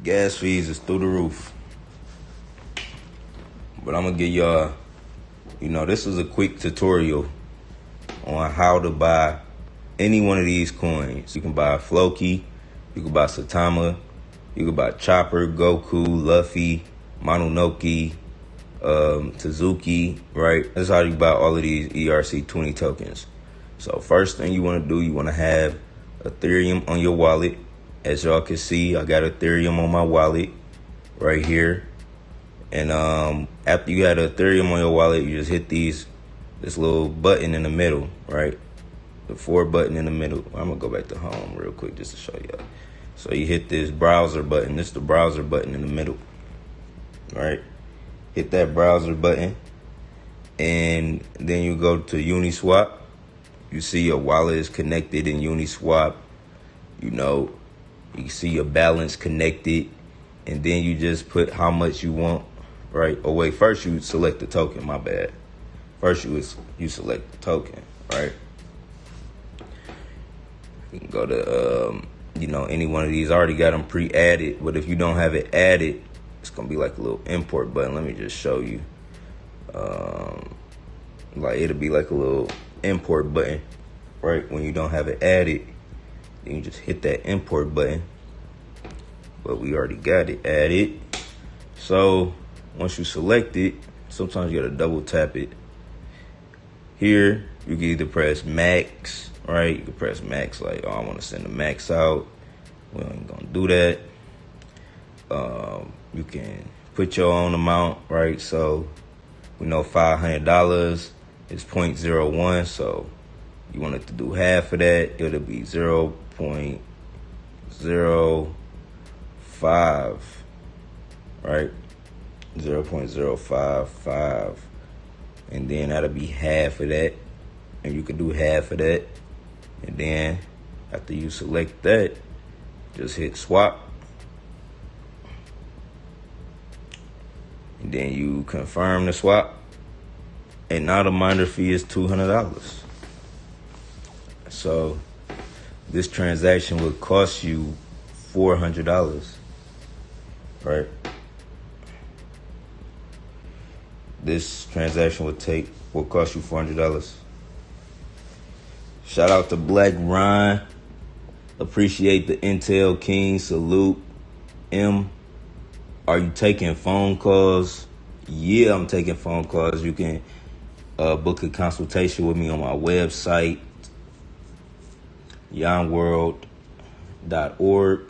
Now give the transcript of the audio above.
Gas fees is through the roof. But I'm gonna give y'all, this is a quick tutorial on how to buy any one of these coins. You can buy Floki, you can buy SAITAMA, you can buy Chopper, Goku, LUFFY, MONONOKE, TSUZUKI, right? That's how you buy all of these ERC20 tokens. So first thing you want to do, you want to have Ethereum on your wallet. As y'all can see, I got Ethereum on my wallet right here. And after you got Ethereum on your wallet, you just hit this little button in the middle, right? The 4 button in the middle. I'm gonna go back to home real quick just to show y'all. So you hit this browser button. This is the browser button in the middle, right? Hit that browser button, and then you go to Uniswap. You see your wallet is connected in Uniswap. You see your balance connected, and then you just put how much you want, right? Oh wait, first you select the token, my bad. First you select the token, right? You can go to, any one of these. I already got them pre-added, but if you don't have it added, it's gonna be like a little import button. Let me just show you. It'll be like a little import button, right? When you don't have it added, then you just hit that import button. But we already got it added. So once you select it, sometimes you gotta double tap it. Here, you can either press max, right? You can press max, like, I want to send the max out. We ain't gonna do that. You can put your own amount, right? So we know $500 is 0.01. So you want it to do half of that, it'll be 0.05, right? 0.055. And then that'll be half of that. And you can do half of that. And then after you select that, just hit swap. And then you confirm the swap. And now the miner fee is $200. So this transaction would cost you $400, right? This transaction will cost you $400. Shout out to Black Ryan. Appreciate the Intel King. Salute. M, are you taking phone calls? Yeah, I'm taking phone calls. You can book a consultation with me on my website, yonworld.org.